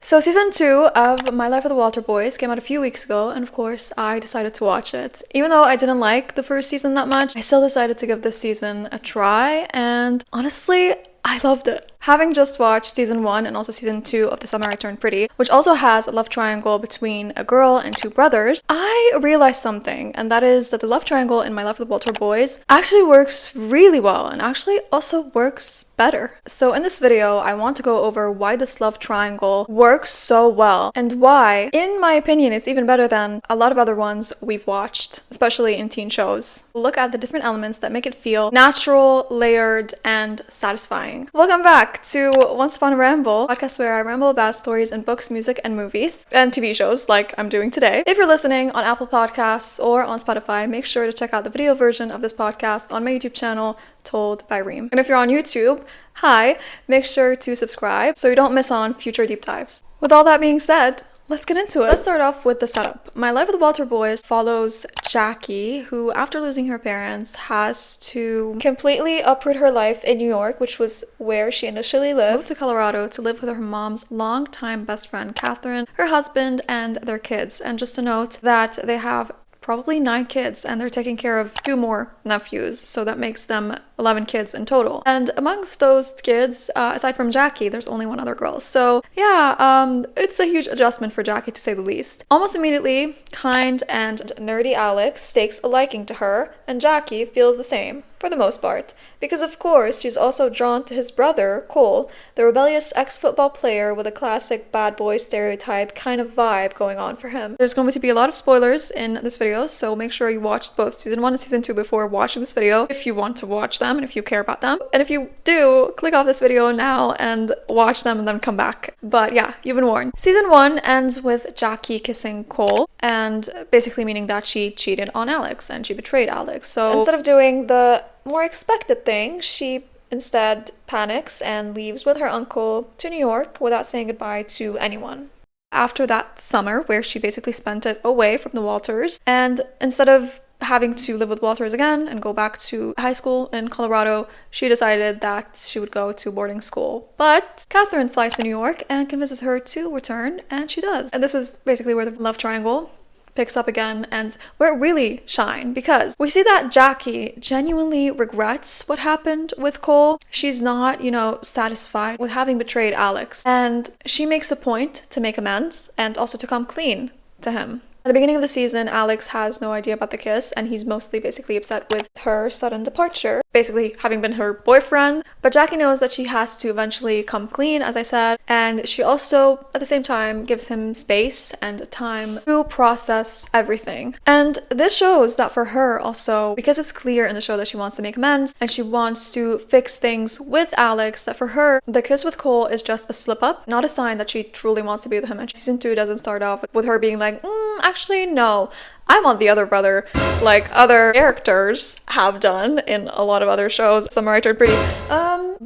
So season 2 of My Life with the Walter Boys came out a few weeks ago, and of course I decided to watch it. Even though I didn't like the first season that much, I still decided to give this season a try, and honestly, I loved it. Having just watched season 1 and also season 2 of The Summer I Turned Pretty, which also has a love triangle between a girl and two brothers, I realized something, and that is that the love triangle in My Life with Walter Boys actually works really well and actually also works better. So in this video, I want to go over why this love triangle works so well and why, in my opinion, it's even better than a lot of other ones we've watched, especially in teen shows. Look at the different elements that make it feel natural, layered, and satisfying. Welcome back to Once Upon a Ramble, a podcast where I ramble about stories in books, music, and movies, and TV shows like I'm doing today. If you're listening on Apple Podcasts or on Spotify, make sure to check out the video version of this podcast on my YouTube channel, Told by Reem. And if you're on YouTube, hi, make sure to subscribe so you don't miss on future deep dives. With all that being said, let's get into it. Let's start off with the setup. My Life with the Walter Boys follows Jackie, who after losing her parents has to completely uproot her life in New York, which was where she initially lived, move to Colorado to live with her mom's longtime best friend Catherine, her husband, and their kids. And just to note that they have probably 9 kids and they're taking care of 2 more nephews, so that makes them 11 kids in total. And amongst those kids, aside from Jackie, there's only 1 other girl. So yeah, it's a huge adjustment for Jackie to say the least. Almost immediately, kind and nerdy Alex takes a liking to her, and Jackie feels the same, for the most part. Because of course, she's also drawn to his brother, Cole, the rebellious ex-football player with a classic bad boy stereotype kind of vibe going on for him. There's going to be a lot of spoilers in this video, so make sure you watch both season 1 and season 2 before watching this video if you want to watch them and if you care about them. And if you do, click off this video now and watch them and then come back. But yeah, you've been warned. Season 1 ends with Jackie kissing Cole, and basically meaning that she cheated on Alex and she betrayed Alex. So instead of doing the more expected thing, she instead panics and leaves with her uncle to New York without saying goodbye to anyone. After that summer, where she basically spent it away from the Walters, and instead of having to live with Walters again and go back to high school in Colorado, she decided that she would go to boarding school. But Catherine flies to New York and convinces her to return, and she does. And this is basically where the love triangle picks up again and where it really shine, because we see that Jackie genuinely regrets what happened with Cole. She's not, satisfied with having betrayed Alex, and she makes a point to make amends and also to come clean to him. At the beginning of the season, Alex has no idea about the kiss, and he's mostly basically upset with her sudden departure, basically having been her boyfriend. But Jackie knows that she has to eventually come clean, as I said, and she also, at the same time, gives him space and time to process everything. And this shows that for her also, because it's clear in the show that she wants to make amends and she wants to fix things with Alex, that for her, the kiss with Cole is just a slip-up, not a sign that she truly wants to be with him. And season 2 doesn't start off with her being like, actually, no, I want the other brother, like other characters have done in a lot of other shows. Summer I Turned Pretty.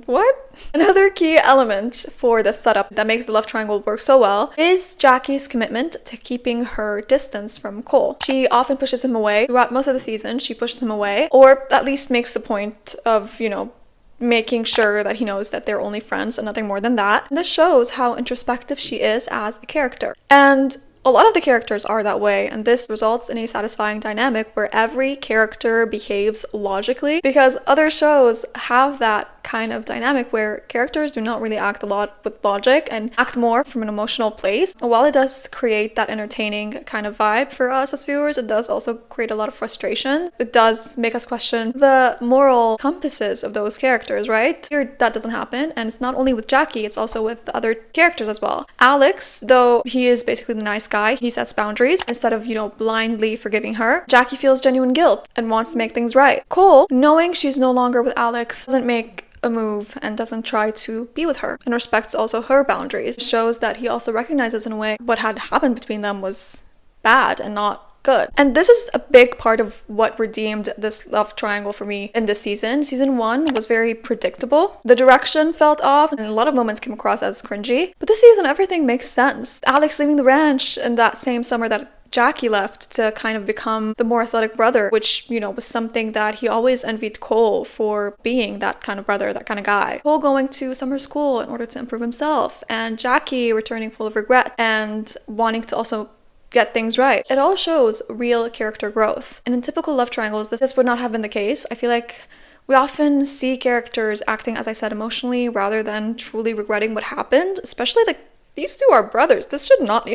What? Another key element for the setup that makes the love triangle work so well is Jackie's commitment to keeping her distance from Cole. She often pushes him away. Throughout most of the season, she pushes him away, or at least makes a point of, making sure that he knows that they're only friends and nothing more than that. This shows how introspective she is as a character. And a lot of the characters are that way, and this results in a satisfying dynamic where every character behaves logically, because other shows have that kind of dynamic where characters do not really act a lot with logic and act more from an emotional place. While it does create that entertaining kind of vibe for us as viewers, it does also create a lot of frustration. It does make us question the moral compasses of those characters, right? Here, that doesn't happen, and it's not only with Jackie, it's also with the other characters as well. Alex, though he is basically the nice guy, he sets boundaries instead of, blindly forgiving her. Jackie feels genuine guilt and wants to make things right. Cole, knowing she's no longer with Alex, doesn't make a move and doesn't try to be with her and respects also her boundaries. It shows that he also recognizes in a way what had happened between them was bad and not good. And this is a big part of what redeemed this love triangle for me in this season. Season 1 was very predictable. The direction felt off and a lot of moments came across as cringy. But this season, everything makes sense. Alex leaving the ranch in that same summer that Jackie left to kind of become the more athletic brother, which, you know, was something that he always envied Cole for being that kind of brother, that kind of guy. Cole going to summer school in order to improve himself, and Jackie returning full of regret and wanting to also get things right. It all shows real character growth. And in typical love triangles, this would not have been the case. I feel like we often see characters acting, as I said, emotionally rather than truly regretting what happened, especially like these two are brothers. This should not.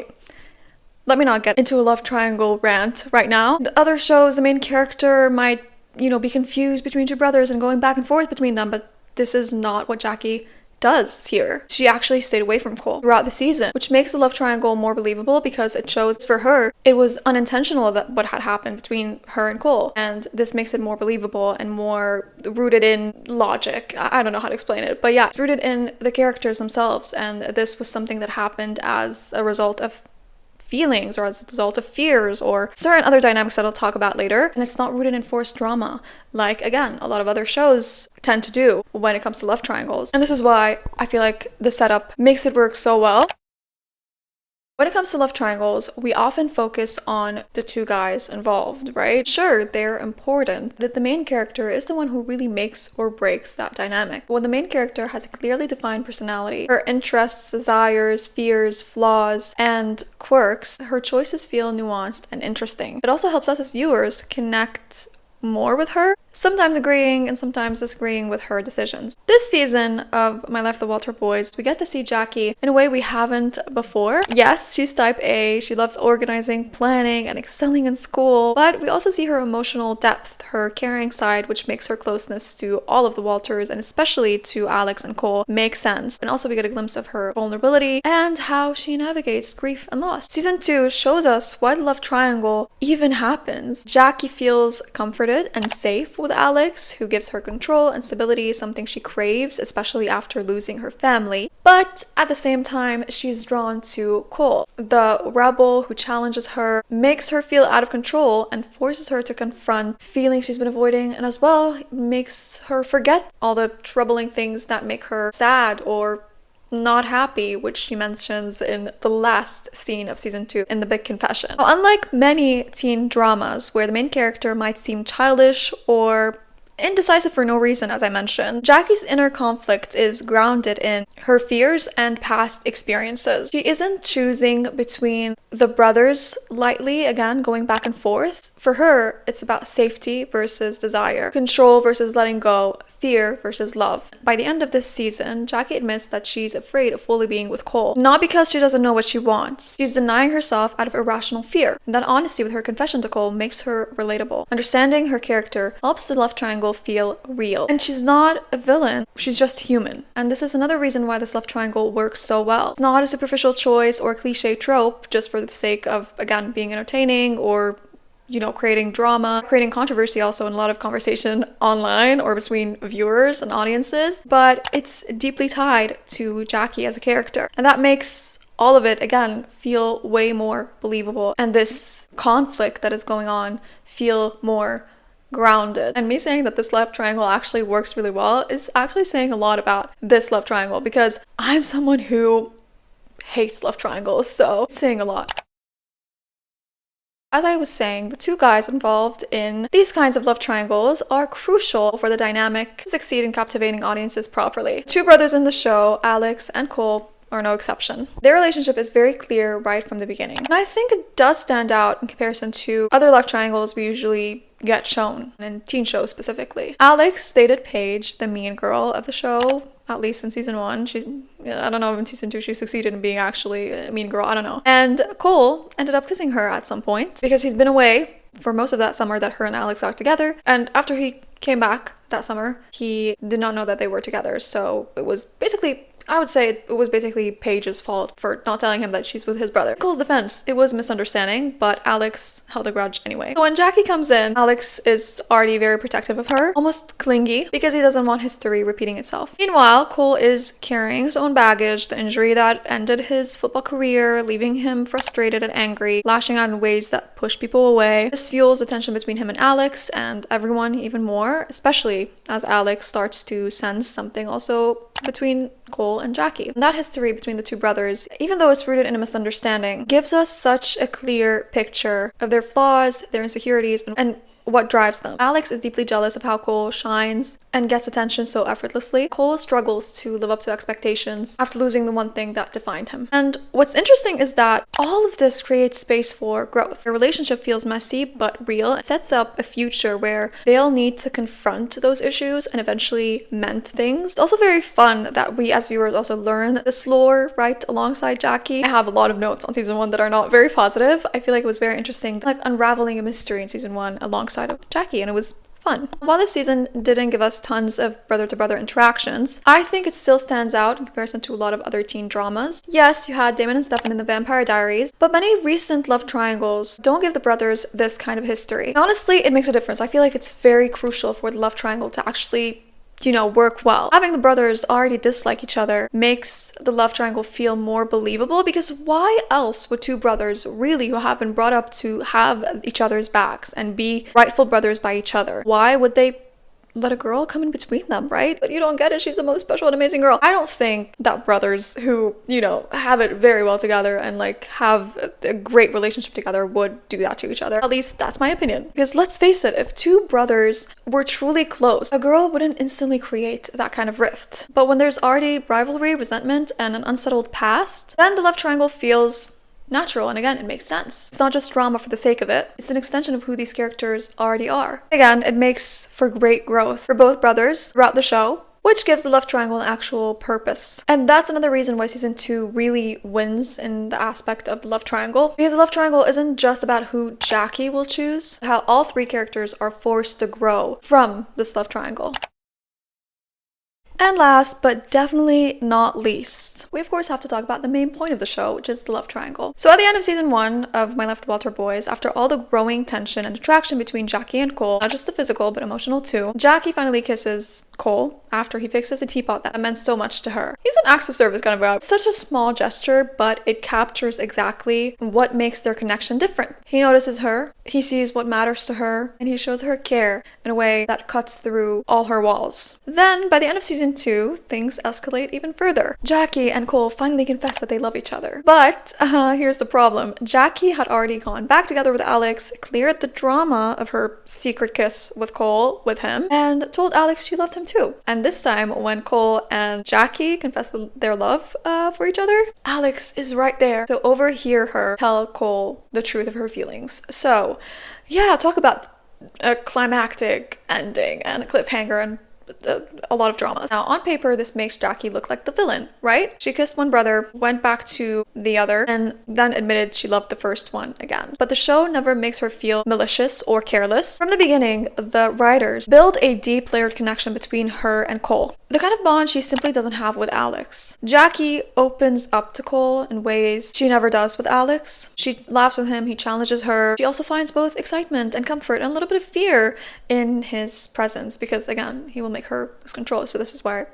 Let me not get into a love triangle rant right now. The other shows, the main character might, you know, be confused between two brothers and going back and forth between them, but this is not what Jackie does here. She actually stayed away from Cole throughout the season, which makes the love triangle more believable because it shows for her it was unintentional that what had happened between her and Cole, and this makes it more believable and more rooted in logic. I don't know how to explain it, but yeah, rooted in the characters themselves, and this was something that happened as a result of feelings or as a result of fears or certain other dynamics that I'll talk about later. And it's not rooted in forced drama like, again, a lot of other shows tend to do when it comes to love triangles. And this is why I feel like the setup makes it work so well. When it comes to love triangles, we often focus on the two guys involved, right? Sure, they're important, but the main character is the one who really makes or breaks that dynamic. When the main character has a clearly defined personality, her interests, desires, fears, flaws, and quirks, her choices feel nuanced and interesting. It also helps us as viewers connect more with her, sometimes agreeing and sometimes disagreeing with her decisions. This season of My Life with the Walter Boys, we get to see Jackie in a way we haven't before. Yes, she's type A, she loves organizing, planning, and excelling in school, but we also see her emotional depth, her caring side, which makes her closeness to all of the Walters, and especially to Alex and Cole, make sense. And also we get a glimpse of her vulnerability and how she navigates grief and loss. Season 2 shows us why the love triangle even happens. Jackie feels comforted and safe with Alex, who gives her control and stability, something she craves, especially after losing her family. But at the same time, she's drawn to Cole, the rebel who challenges her, makes her feel out of control, and forces her to confront feelings she's been avoiding, and as well makes her forget all the troubling things that make her sad or not happy, which she mentions in the last scene of season 2 in the big confession. Now, unlike many teen dramas where the main character might seem childish or indecisive for no reason, as I mentioned, Jackie's inner conflict is grounded in her fears and past experiences. She isn't choosing between the brothers lightly, again, going back and forth. For her, it's about safety versus desire, control versus letting go, fear versus love. By the end of this season, Jackie admits that she's afraid of fully being with Cole, not because she doesn't know what she wants. She's denying herself out of irrational fear, and that honesty with her confession to Cole makes her relatable. Understanding her character helps the love triangle feel real. And she's not a villain, she's just human. And this is another reason why this love triangle works so well. It's not a superficial choice or a cliche trope just for the sake of, again, being entertaining or, you know, creating drama, creating controversy also in a lot of conversation online or between viewers and audiences, but it's deeply tied to Jackie as a character. And that makes all of it, again, feel way more believable, and this conflict that is going on feel more grounded. And me saying that this love triangle actually works really well is actually saying a lot about this love triangle, because I'm someone who hates love triangles, so it's saying a lot. As I was saying, the two guys involved in these kinds of love triangles are crucial for the dynamic to succeed in captivating audiences properly. Two brothers in the show, Alex and Cole, are no exception. Their relationship is very clear right from the beginning. And I think it does stand out in comparison to other love triangles we usually get shown, in teen shows specifically. Alex dated Paige, the mean girl of the show, at least in season 1. I don't know if in season 2 she succeeded in being actually a mean girl, I don't know. And Cole ended up kissing her at some point because he's been away for most of that summer that her and Alex got together. And after he came back that summer, he did not know that they were together. So it was basically, I would say it was basically Paige's fault for not telling him that she's with his brother. Cole's defense, it was misunderstanding, but Alex held a grudge anyway. So when Jackie comes in, Alex is already very protective of her, almost clingy, because he doesn't want history repeating itself. Meanwhile, Cole is carrying his own baggage, the injury that ended his football career, leaving him frustrated and angry, lashing out in ways that push people away. This fuels the tension between him and Alex, and everyone even more, especially as Alex starts to sense something also between Cole and Jackie. And that history between the two brothers, even though it's rooted in a misunderstanding, gives us such a clear picture of their flaws, their insecurities, and what drives them. Alex is deeply jealous of how Cole shines and gets attention so effortlessly. Cole struggles to live up to expectations after losing the one thing that defined him. And what's interesting is that all of this creates space for growth. Their relationship feels messy but real. It sets up a future where they'll need to confront those issues and eventually mend things. It's also very fun that we as viewers also learn this lore right alongside Jackie. I have a lot of notes on season 1 that are not very positive. I feel like it was very interesting, like unraveling a mystery in season 1 alongside of Jackie, and it was fun. While this season didn't give us tons of brother-to-brother interactions, I think it still stands out in comparison to a lot of other teen dramas. Yes, you had Damon and Stefan in The Vampire Diaries, but many recent love triangles don't give the brothers this kind of history. And honestly, it makes a difference. I feel like it's very crucial for the love triangle to actually work well. Having the brothers already dislike each other makes the love triangle feel more believable, because why else would two brothers really who have been brought up to have each other's backs and be rightful brothers by each other, why would they let a girl come in between them, right? But you don't get it. She's the most special and amazing girl. I don't think that brothers who, have it very well together and like have a great relationship together would do that to each other. At least that's my opinion. Because let's face it, if two brothers were truly close, a girl wouldn't instantly create that kind of rift. But when there's already rivalry, resentment, and an unsettled past, then the love triangle feels natural, and again, it makes sense. It's not just drama for the sake of it. It's an extension of who these characters already are. Again, it makes for great growth for both brothers throughout the show, which gives the love triangle an actual purpose. And that's another reason why season 2 really wins in the aspect of the love triangle, because the love triangle isn't just about who Jackie will choose, but how all 3 characters are forced to grow from this love triangle. And last, but definitely not least, we of course have to talk about the main point of the show, which is the love triangle. So at the end of season 1 of My Life with Walter Boys, after all the growing tension and attraction between Jackie and Cole, not just the physical but emotional too, Jackie finally kisses Cole after he fixes a teapot that meant so much to her. He's an acts of service kind of guy. Such a small gesture, but it captures exactly what makes their connection different. He notices her, he sees what matters to her, and he shows her care in a way that cuts through all her walls. Then, by the end of season 2, things escalate even further. Jackie and Cole finally confess that they love each other. But, here's the problem. Jackie had already gone back together with Alex, cleared the drama of her secret kiss with Cole with him, and told Alex she loved him too. And this time, when Cole and Jackie confess their love for each other, Alex is right there to overhear her tell Cole the truth of her feelings. So, yeah, talk about a climactic ending and a cliffhanger and a lot of dramas. Now, on paper, this makes Jackie look like the villain, right? She kissed one brother, went back to the other, and then admitted she loved the first one again. But the show never makes her feel malicious or careless. From the beginning, the writers build a deep layered connection between her and Cole, the kind of bond she simply doesn't have with Alex. Jackie opens up to Cole in ways she never does with Alex. She laughs with him, he challenges her. She also finds both excitement and comfort and a little bit of fear in his presence, because again, he will make her lose control. So this is where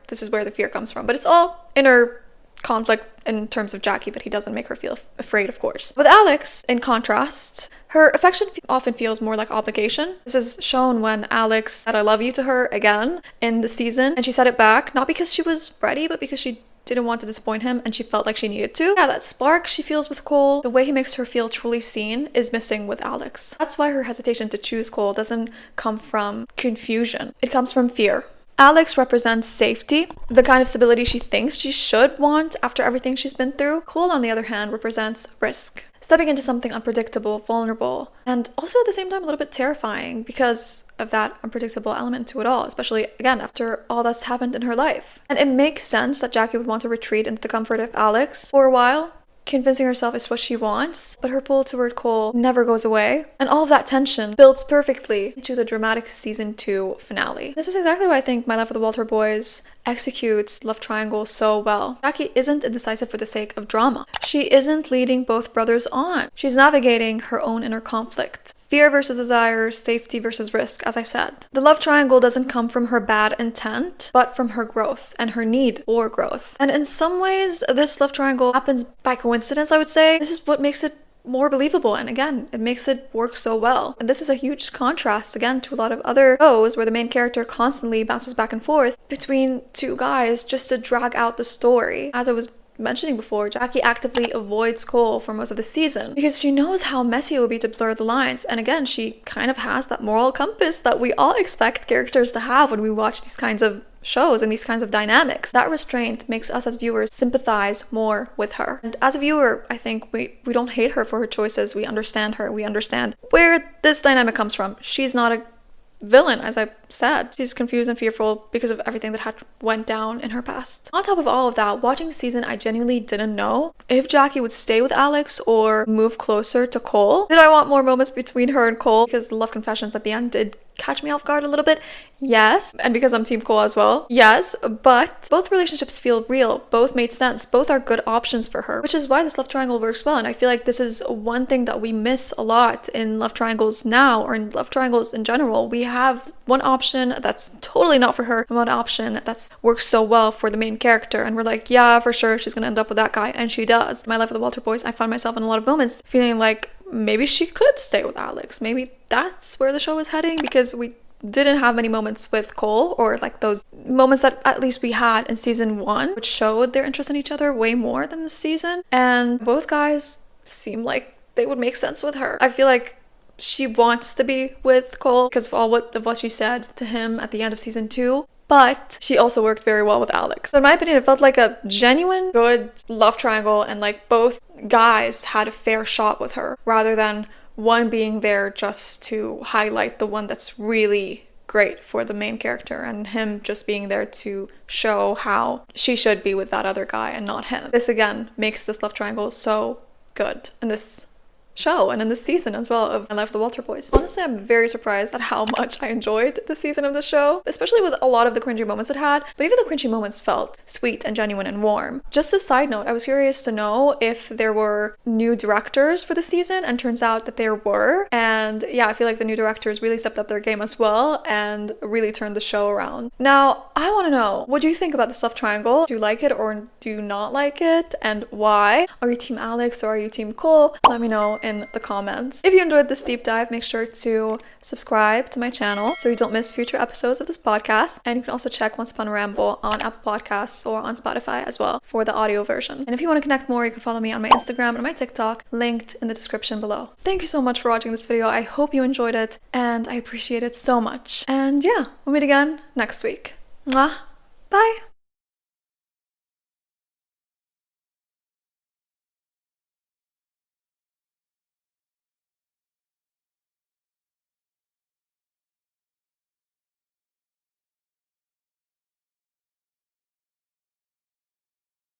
the fear comes from. But it's all inner conflict in terms of Jackie, but he doesn't make her feel afraid, of course. With Alex, in contrast, her affection often feels more like obligation. This is shown when Alex said I love you to her again in the season, and she said it back, not because she was ready, but because she didn't want to disappoint him and she felt like she needed to. Yeah, that spark she feels with Cole, the way he makes her feel truly seen, is missing with Alex. That's why her hesitation to choose Cole doesn't come from confusion. It comes from fear. Alex represents safety, the kind of stability she thinks she should want after everything she's been through. Cole, on the other hand, represents risk, stepping into something unpredictable, vulnerable, and also at the same time a little bit terrifying because of that unpredictable element to it all, especially, again, after all that's happened in her life. And it makes sense that Jackie would want to retreat into the comfort of Alex for a while, convincing herself it's what she wants, but her pull toward Cole never goes away. And all of that tension builds perfectly into the dramatic season 2 finale. This is exactly why I think My Life with the Walter Boys executes love triangle so well. Jackie isn't indecisive for the sake of drama. She isn't leading both brothers on. She's navigating her own inner conflict. Fear versus desire, safety versus risk, as I said. The love triangle doesn't come from her bad intent, but from her growth and her need for growth. And in some ways, this love triangle happens by coincidence, I would say. This is what makes it more believable, and again, it makes it work so well. And this is a huge contrast again to a lot of other shows where the main character constantly bounces back and forth between two guys just to drag out the story. As I was mentioning before, Jackie actively avoids Cole for most of the season because she knows how messy it would be to blur the lines. And again, she kind of has that moral compass that we all expect characters to have when we watch these kinds of shows and these kinds of dynamics. That restraint makes us as viewers sympathize more with her. And as a viewer, I think we don't hate her for her choices. We understand her. We understand where this dynamic comes from. She's not a villain, as I said. She's confused and fearful because of everything that had went down in her past. On top of all of that, watching the season, I genuinely didn't know if Jackie would stay with Alex or move closer to Cole. Did I want more moments between her and Cole? Because the love confessions at the end did catch me off guard a little bit. Yes. And because I'm Team Cole as well. Yes. But both relationships feel real. Both made sense. Both are good options for her, which is why this love triangle works well. And I feel like this is one thing that we miss a lot in love triangles now, or in love triangles in general. We have one option that's totally not for her and one option that works so well for the main character. And we're like, yeah, for sure, she's gonna end up with that guy. And she does. In My Life with the Walter Boys, I found myself in a lot of moments feeling like maybe she could stay with Alex. Maybe that's where the show is heading, because we didn't have many moments with Cole, or like those moments that at least we had in season 1, which showed their interest in each other way more than this season. And both guys seem like they would make sense with her. I feel like she wants to be with Cole because of all what she said to him at the end of season 2. But she also worked very well with Alex. So in my opinion, it felt like a genuine good love triangle, and like both guys had a fair shot with her, rather than one being there just to highlight the one that's really great for the main character, and him just being there to show how she should be with that other guy and not him. This again makes this love triangle so good in this show and in this season as well of My Life with the Walter Boys. Honestly, I'm very surprised at how much I enjoyed this season of the show, especially with a lot of the cringy moments it had, but even the cringy moments felt sweet and genuine and warm. Just a side note, I was curious to know if there were new directors for the season, and turns out that there were. And yeah, I feel like the new directors really stepped up their game as well and really turned the show around. Now, I want to know, what do you think about this love triangle? Do you like it or do you not like it, and why? Are you Team Alex or are you Team Cole? Let me know in the comments. If you enjoyed this deep dive, make sure to subscribe to my channel so you don't miss future episodes of this podcast. And you can also check Once Upon a Ramble on Apple Podcasts or on Spotify as well for the audio version. And if you want to connect more, you can follow me on my Instagram and my TikTok, linked in the description below. Thank you so much for watching this video. I hope you enjoyed it and I appreciate it so much. And yeah, we'll meet again next week. Mwah. Bye!